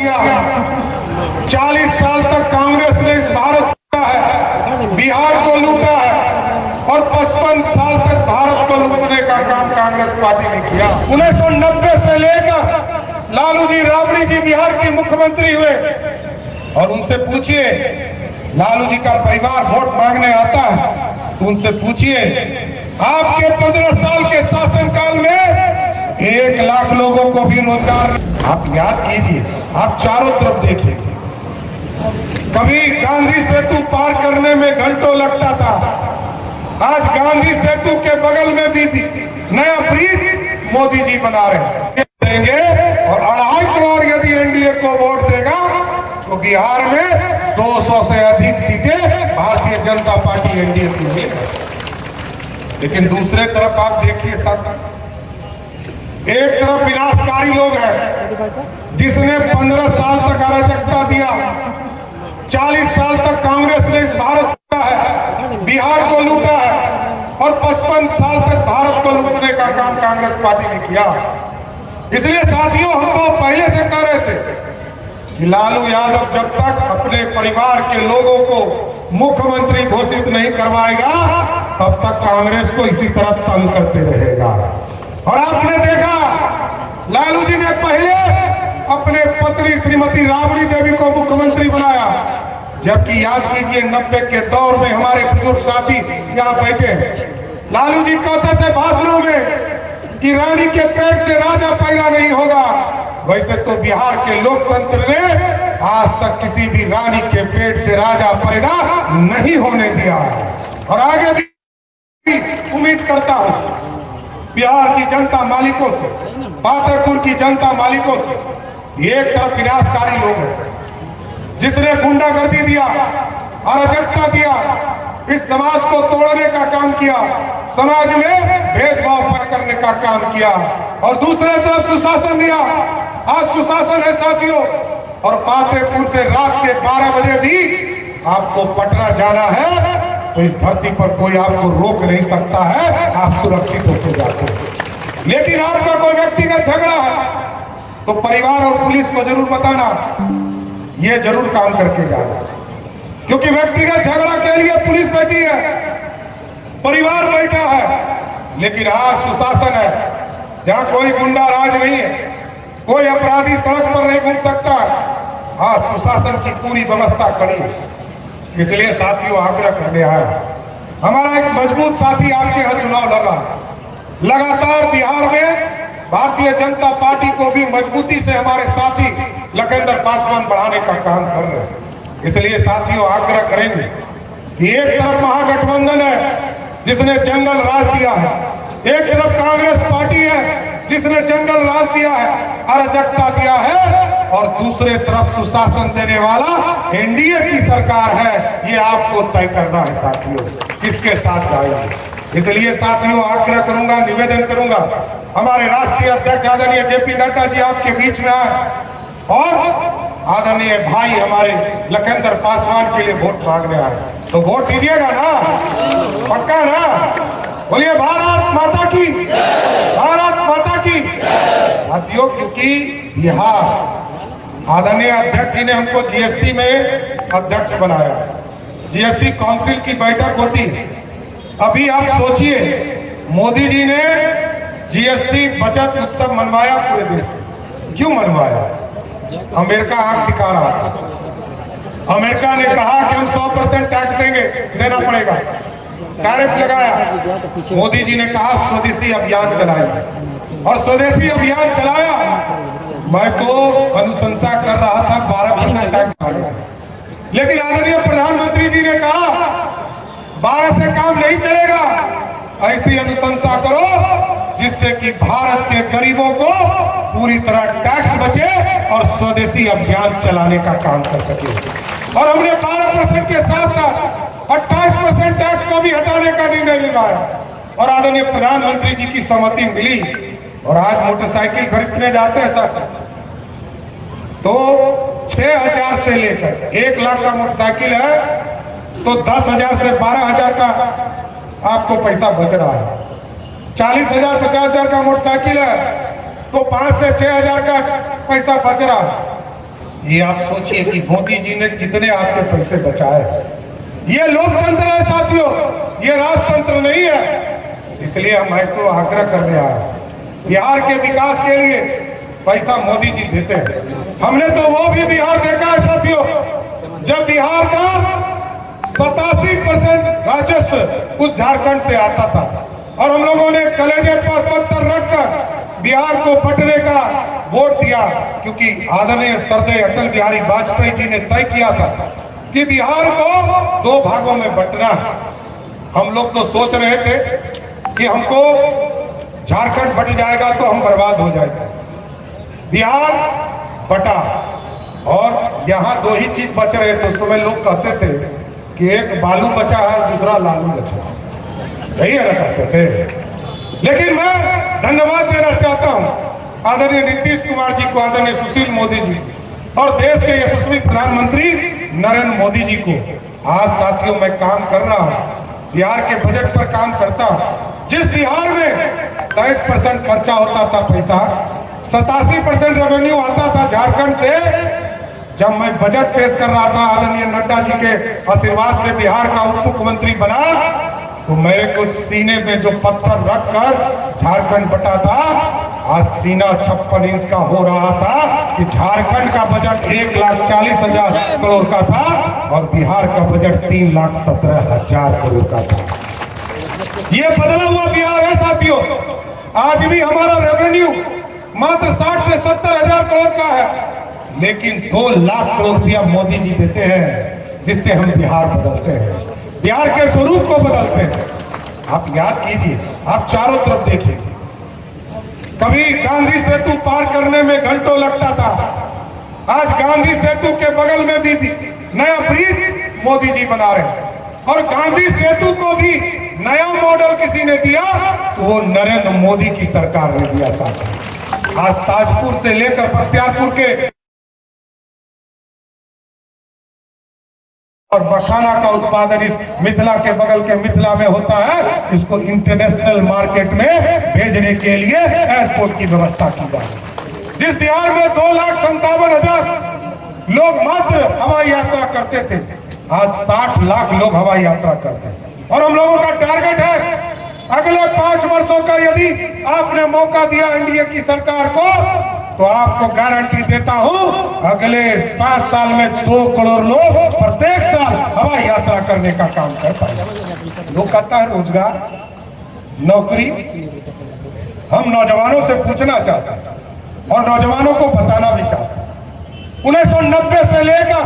किया। 40 साल तक कांग्रेस ने इस भारत को लूटा है, बिहार को लूटा है और 55 साल तक भारत को लूटने का काम कांग्रेस पार्टी ने किया। 1990 से लेकर लालू जी राबड़ी जी बिहार के मुख्यमंत्री हुए और उनसे पूछिए, लालू जी का परिवार वोट मांगने आता है तो उनसे पूछिए, आपके 15 साल के शासनकाल में 1 लाख लोगों को भी रोजगार। आप याद कीजिए, आप चारों तरफ देखिए, कभी गांधी सेतु पार करने में घंटों लगता था, आज गांधी सेतु के बगल में भी नया ब्रिज मोदी जी बना रहे देंगे और 2.5 करोड़ यदि एनडीए को वोट देगा तो बिहार में 200 से अधिक सीटें भारतीय जनता पार्टी एनडीए की मिलेगी। लेकिन दूसरे तरफ आप देखिए साथ, एक तरफ विनाशकारी लोग हैं जिसने 15 साल तक अराजकता दिया, 40 साल तक कांग्रेस ने इस भारत को लूटा है, बिहार को लूटा है और 55 साल तक भारत को लूटने का काम कांग्रेस पार्टी ने किया। इसलिए साथियों, हम तो पहले से कह रहे थे कि लालू यादव जब तक अपने परिवार के लोगों को मुख्यमंत्री घोषित नहीं करवाएगा तब तक कांग्रेस को इसी तरह तंग करते रहेगा। और आपने देखा, लालू जी ने पहले अपने पत्नी श्रीमती राबड़ी देवी को मुख्यमंत्री बनाया, जबकि याद कीजिए 90 के दौर में हमारे बुजुर्ग साथी यहाँ बैठे हैं, लालू जी कहते थे भाषणों में कि रानी के पेट से राजा पैदा नहीं होगा। वैसे तो बिहार के लोकतंत्र ने आज तक किसी भी रानी के पेट से राजा पैदा नहीं होने दिया है और आगे भी उम्मीद करता हूं बिहार की जनता मालिकों से, फतेहपुर की जनता मालिकों से। एक तरफ विनाशकारी लोग हैं जिसने गुंडागर्दी दिया, अराजकता दिया, इस समाज को तोड़ने का काम किया, समाज में भेदभाव पैदा करने का काम किया और दूसरे तरफ सुशासन दिया। आज सुशासन है साथियों, और फतेहपुर से रात के 12 बजे भी आपको पटना जाना है तो इस धरती पर कोई आपको रोक नहीं सकता है, आप सुरक्षित होकर जाते हैं। लेकिन आपका कोई व्यक्तिगत झगड़ा है तो परिवार और पुलिस को जरूर बताना, ये जरूर काम करके जाना, क्योंकि व्यक्तिगत झगड़ा के लिए पुलिस बैठी है, परिवार बैठा है। लेकिन आज सुशासन है जहां कोई गुंडा राज नहीं है, कोई अपराधी सड़क पर नहीं घूम सकता है। आज सुशासन की पूरी व्यवस्था कड़ी है। इसलिए साथियों, आग्रह करने आया, हमारा एक मजबूत साथी आपके यहाँ चुनाव लड़ रहा है, लगातार बिहार में भारतीय जनता पार्टी को भी मजबूती से हमारे साथी लखनदर पासवान बढ़ाने का काम कर रहे हैं। इसलिए साथियों, आग्रह करेंगे कि एक तरफ महागठबंधन है जिसने जंगल राज दिया है, एक तरफ कांग्रेस पार्टी है जिसने जंगल राज दिया है, अराजकता दिया है, और दूसरे तरफ सुशासन देने वाला एनडीए की सरकार है। ये आपको तय करना है साथियों, किसके साथ जाएंगे। इसलिए साथियों, आग्रह करूंगा, निवेदन करूंगा, हमारे राष्ट्रीय अध्यक्ष आदरणीय जेपी नड्डा जी आपके बीच में आए और आदरणीय भाई हमारे लखनदर पासवान के लिए वोट मांगने आए, तो वोट दीजिएगा ना, पक्का ना? बोलिए भारत माता की, भारत माता की। साथियों, क्योंकि बिहार आदरणीय अध्यक्ष जी ने हमको जीएसटी में अध्यक्ष बनाया, जीएसटी काउंसिल की बैठक होती है। अभी आप सोचिए, मोदी जी ने जीएसटी बचत उत्सव मनवाया पूरे देश में, क्यों मनवाया? अमेरिका आंख दिखा रहा था, अमेरिका ने कहा कि हम 100% टैक्स देंगे, देना पड़ेगा, टैरिफ लगाया। मोदी जी ने कहा स्वदेशी अभियान चलाएंगे और स्वदेशी अभियान चलाया। मैं तो अनुशंसा कर रहा था 12% टैक्स आएगा, लेकिन आदरणीय प्रधानमंत्री जी ने कहा 12 से काम नहीं चलेगा, ऐसी अनुशंसा करो जिससे कि भारत के गरीबों को पूरी तरह टैक्स बचे और स्वदेशी अभियान चलाने का काम कर सके। और हमने 12% के साथ साथ 28% टैक्स को भी हटाने का निर्णय लिया और आदरणीय प्रधानमंत्री जी की सहमति मिली। और आज मोटरसाइकिल खरीदने जाते हैं सर, तो 6,000 से लेकर 1 लाख का मोटरसाइकिल है तो 10,000 से 12,000 का आपको पैसा बच रहा है। 40,000 50,000 का मोटरसाइकिल है तो 5 से 6,000 का पैसा बच रहा है। ये आप सोचिए कि मोदी जी ने कितने आपके पैसे बचाए। ये लोकतंत्र है साथियों, ये राजतंत्र नहीं है। इसलिए हम तो आग्रह करने आए, बिहार के विकास के लिए पैसा मोदी जी देते हैं। हमने तो वो भी बिहार देखा है साथियों, जब बिहार का 87% राजस्व उस झारखंड से आता था और हम लोगों ने कलेजे पर पत्थर रखकर बिहार को बंटने का वोट दिया, क्योंकि आदरणीय श्रद्धेय अटल बिहारी वाजपेयी जी ने तय किया था कि बिहार को 2 भागों में बंटना है। हम लोग तो सोच रहे थे कि हमको झारखंड बट जाएगा तो हम बर्बाद हो जाएंगे। बिहार बटा और यहाँ 2 ही चीज बच रहे थे। उस समय लोग कहते थे कि एक बालू बचा है, दूसरा लालू बचा है, यही है कहते थे। लेकिन मैं धन्यवाद देना चाहता हूं आदरणीय नीतीश कुमार जी को, आदरणीय सुशील मोदी जी और देश के यशस्वी प्रधानमंत्री नरेंद्र मोदी जी को। आज साथियों मैं काम कर रहा हूं, बिहार के बजट पर काम करता हूं। जिस बिहार में 23% खर्चा होता था पैसा, 87% रेवेन्यू आता था झारखंड से, जब मैं बजट पेश कर रहा था आदरणीय नड्डा जी के आशीर्वाद से बिहार का उप मुख्यमंत्री बना, तो मेरे को सीने में जो पत्थर रखकर झारखंड बटा था, आज सीना 56 इंच का हो रहा था कि झारखंड का बजट 1,40,000 करोड़ का था और बिहार का बजट 3,17,000 करोड़ का था। ये बदला हुआ बिहार है साथियों। आज भी हमारा रेवेन्यू मात्र 60 से 70 हजार करोड़ का है, लेकिन 2 लाख करोड़ रुपया मोदी जी देते हैं, जिससे हम बिहार बदलते हैं, बिहार के स्वरूप को बदलते हैं। आप याद कीजिए, आप चारों तरफ देखिए, कभी गांधी सेतु पार करने में घंटों लगता था, आज गांधी सेतु के बगल में भी नया ब्रिज मोदी जी बना रहे हैं। और गांधी सेतु को भी नया मॉडल किसी ने दिया तो वो नरेंद्र मोदी की सरकार ने दिया साथ। आज ताजपुर से लेकर बख्तियारपुर के और मखाना का उत्पादन इस मिथिला के बगल के मिथिला में होता है। इसको इंटरनेशनल मार्केट में भेजने के लिए एयरपोर्ट की व्यवस्था की जाए। जिस बिहार में 2,57,000 लोग मात्र हवाई यात्रा करते थे, आज 60 लाख लोग हवाई यात्रा करते हैं। और हम लोगों का टारगेट है अगले 5 वर्षों का, यदि आपने मौका दिया एनडीए की सरकार को, तो आपको गारंटी देता हूं अगले 5 साल में 2 करोड़ लोग प्रत्येक साल हवाई यात्रा करने का काम कर पाएंगे। लोग कहता है रोजगार, नौकरी, हम नौजवानों से पूछना चाहते हैं और नौजवानों को बताना भी चाहते हैं। 1990 से लेकर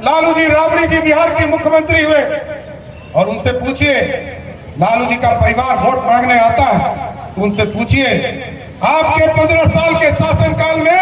लालू जी राबड़ी जी बिहार के मुख्यमंत्री हुए और उनसे पूछिए, लालू जी का परिवार वोट मांगने आता है तो उनसे पूछिए, आपके 15 साल के शासनकाल में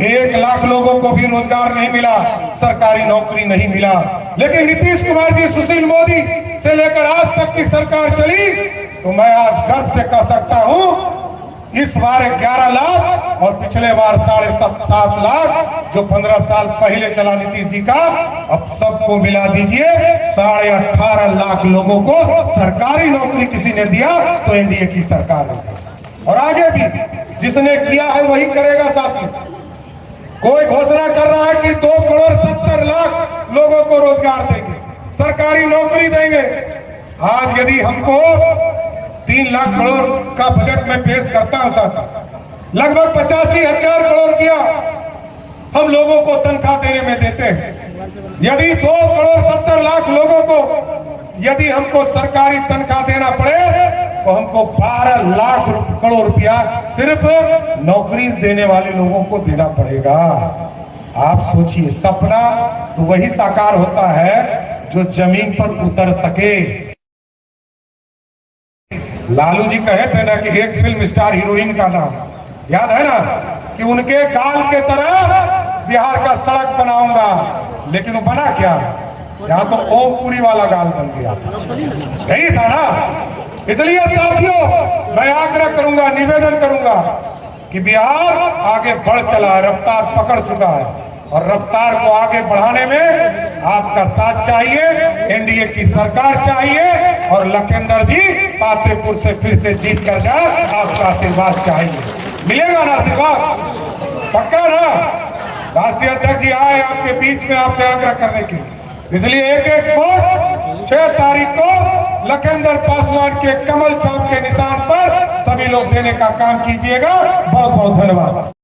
1 लाख लोगों को भी रोजगार नहीं मिला, सरकारी नौकरी नहीं मिला। लेकिन नीतीश कुमार जी, सुशील मोदी से लेकर आज तक की सरकार चली, तो मैं आज गर्व से कह सकता हूं इस बार 11 लाख और पिछले बार 7.5 लाख जो 15 साल पहले चला नीतीश जी का, अब सबको मिला दीजिए 18.5 लाख लोगों को सरकारी नौकरी किसी ने दिया तो एनडीए की सरकार ने। और आगे भी जिसने किया है वही करेगा साथी। कोई घोषणा कर रहा है कि 2,70,00,000 लोगों को रोजगार देंगे, सरकारी नौकरी देंगे। आज यदि हमको 3 लाख करोड़ का बजट में पेश करता हूं साथी, लगभग 85,000 करोड़ किया हम लोगों को तनख्वाह देने में देते हैं। यदि 2,70,00,000 लोगों को यदि हमको सरकारी तनख्वाह देना पड़े तो हमको 12 लाख करोड़ रुपया सिर्फ नौकरी देने वाले लोगों को देना पड़ेगा। आप सोचिए, सपना तो वही साकार होता है जो जमीन पर उतर सके। लालू जी कहे थे ना कि एक फिल्म स्टार हीरोइन का नाम याद है ना, कि उनके गाल के तरह बिहार का सड़क बनाऊंगा, लेकिन वो बना क्या? यहाँ तो ओमपुरी वाला गाल बन गया, यही था ना। इसलिए साथियों मैं आग्रह करूंगा, निवेदन करूंगा कि बिहार आगे बढ़ चला है, रफ्तार पकड़ चुका है और रफ्तार को आगे बढ़ाने में आपका साथ चाहिए, एनडीए की सरकार चाहिए और लखींदर जी पातेपुर से फिर से जीत कर जाए, आपका आशीर्वाद चाहिए। मिलेगा ना आशीर्वाद? पक्का ना? राष्ट्रीय अध्यक्ष जी आए आपके बीच में आपसे आग्रह करने के लिए, इसलिए एक एक वोट 6 तारीख को लखनदर पासवान के कमल छाप के निशान पर सभी लोग देने का काम कीजिएगा। बहुत बहुत धन्यवाद।